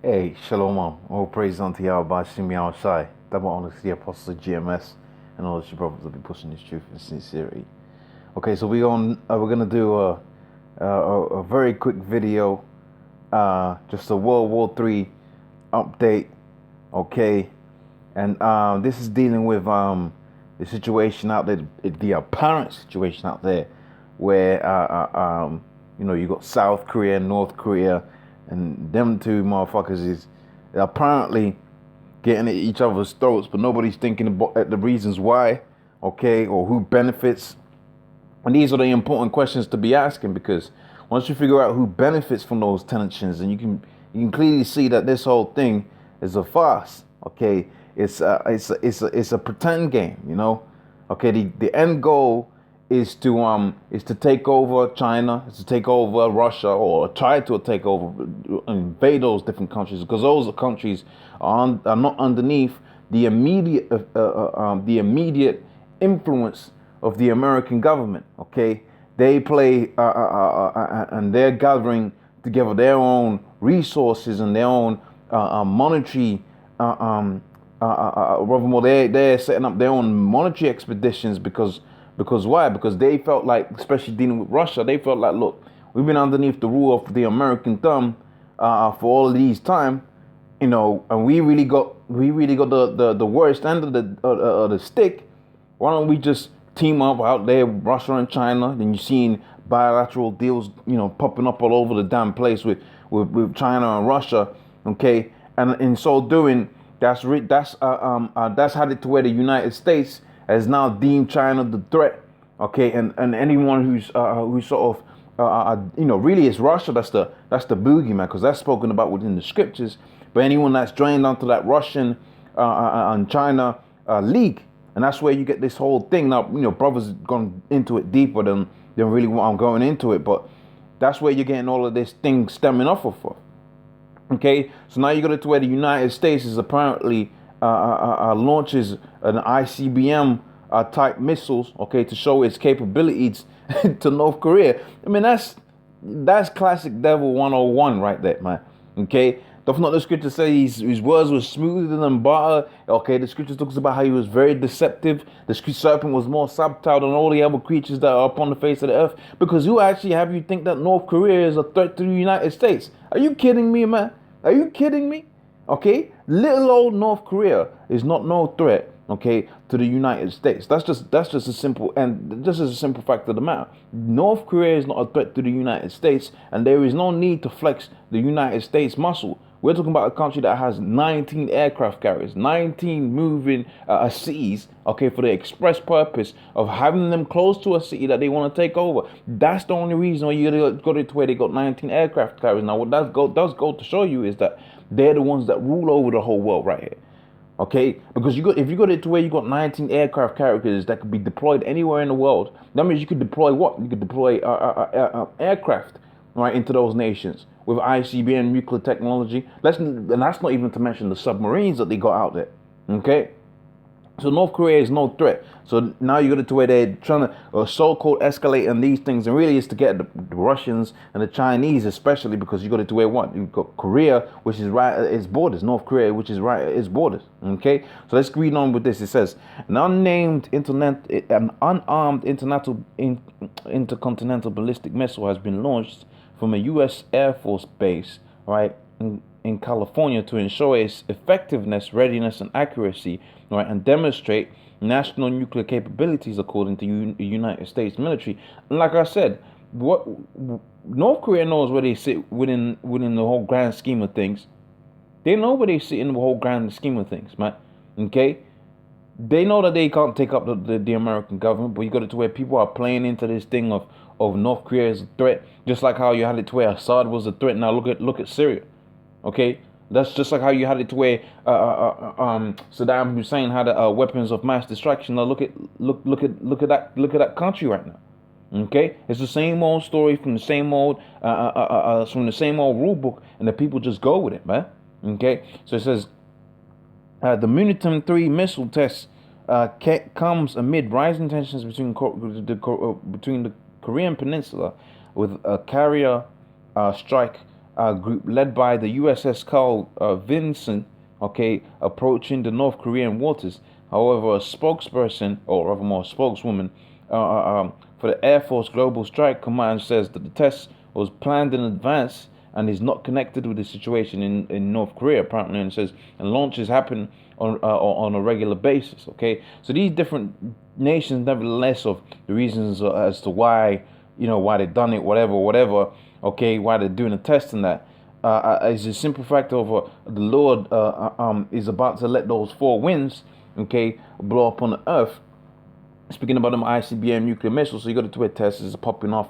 Hey, shalom, all praise unto Yahweh, Shimi Shai. That will honor the apostles of GMS and all the brothers will be pushing this truth in sincerity. Okay, so we're gonna do a very quick video, just a World War III update. Okay, and this is dealing with the situation out there, the apparent situation out there, where you got South Korea, North Korea, and them two motherfuckers is apparently getting at each other's throats, but nobody's thinking about the reasons why, okay, or who benefits. And these are the important questions to be asking, because once you figure out who benefits from those tensions, and you can clearly see that this whole thing is a farce. Okay, it's a pretend game, you know. Okay, the end goal is to take over China, is to take over Russia, or try to take over, invade those different countries, because those countries are not underneath the immediate influence of the American government. Okay, they play and they're gathering together their own resources and their own monetary. Furthermore, they're setting up their own monetary expeditions because why? Because they felt like, especially dealing with Russia, they felt like, look, we've been underneath the rule of the American thumb for all of these time, you know, and we really got the worst end of the stick. Why don't we just team up out there, Russia and China? Then you're seeing bilateral deals, you know, popping up all over the damn place with China and Russia. Okay, and in so doing, that's had it to where the United States has now deemed China the threat. Okay, and anyone who's sort of really it's Russia that's the boogeyman, because that's spoken about within the scriptures. But anyone that's drained onto that Russian and China league, and that's where you get this whole thing. Now, you know, brothers gone into it deeper than really what I'm going into it, but that's where you're getting all of this thing stemming off of. Okay, so now you got it to where the United States is apparently launches an ICBM type missiles, okay, to show its capabilities to North Korea. I mean, that's classic devil 101 right there, man. Okay, doth not the scripture say his words were smoother than butter? Okay, the scripture talks about how he was very deceptive. The serpent was more subtle than all the other creatures that are upon the face of the earth. Because who actually have you think that North Korea is a threat to the United States? Are you kidding me, man? Are you kidding me? Okay, little old North Korea is not no threat, okay, to the United States. That's just a simple, and just as a simple fact of the matter. North Korea is not a threat to the United States, and there is no need to flex the United States muscle. We're talking about a country that has 19 aircraft carriers, 19 moving cities, okay, for the express purpose of having them close to a city that they want to take over. That's the only reason why you got it to where they got 19 aircraft carriers. Now, what that does go to show you is that they're the ones that rule over the whole world right here. Okay, because if you got it to where you got 19 aircraft carriers that could be deployed anywhere in the world, that means you could deploy what? You could deploy aircraft right into those nations with ICBM nuclear technology. And that's not even to mention the submarines that they got out there. Okay, so North Korea is no threat. So now you got it to where they're trying to so-called escalate on these things, and really it's to get the Russians and the Chinese, especially, because you got it to where what? You've got Korea, which is right at its borders, North Korea, which is right at its borders. Okay, so let's read on with this. It says an unarmed intercontinental ballistic missile has been launched from a U.S. Air Force base, right, in California, to ensure its effectiveness, readiness, and accuracy, right, and demonstrate national nuclear capabilities, according to the United States military. And like I said, what North Korea knows where they sit within the whole grand scheme of things. They know where they sit in the whole grand scheme of things, man. Okay, they know that they can't take up the American government, but you got it to where people are playing into this thing of North Korea as a threat, just like how you had it to where Assad was a threat. Now look at Syria. Okay, that's just like how you had it to where Saddam Hussein had weapons of mass destruction. Now look at that country right now. Okay, it's the same old story from the same old rule book, and the people just go with it, man. Okay, so it says the Munitum 3 missile test comes amid rising tensions between the Korean Peninsula, with a carrier strike group led by the USS Carl Vinson, okay, approaching the North Korean waters. However, a spokesperson, or rather more spokeswoman, for the Air Force Global Strike Command says that the test was planned in advance and is not connected with the situation in North Korea, apparently, and says and launches happen on a regular basis. Okay, so these different nations, nevertheless, of the reasons as to why why they done it, whatever. Okay, why they're doing a test and that is a simple fact of the Lord is about to let those 4 winds, okay, blow up on the earth. Speaking about them ICBM nuclear missiles, so you got to do a test. Is popping off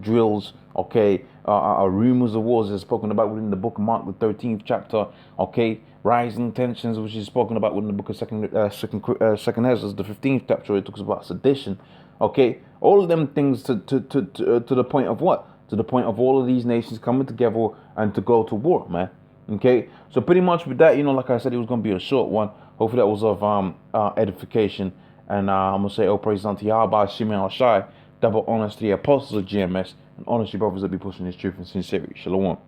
drills, okay, rumors of wars is spoken about within the book of Mark, the 13th chapter, okay, rising tensions, which is spoken about within the book of Second Ezra, the 15th chapter. It talks about sedition, okay, all of them things to the point of what? To the point of all of these nations coming together and to go to war, man. Okay, so pretty much with that, like I said, it was gonna be a short one. Hopefully that was of edification. And I'm going to say, oh, praise unto Yahweh, Shimei Al-Shai, double honors to the apostles of GMS, and honestly, brothers that be pushing this truth and sincerity. Shalom.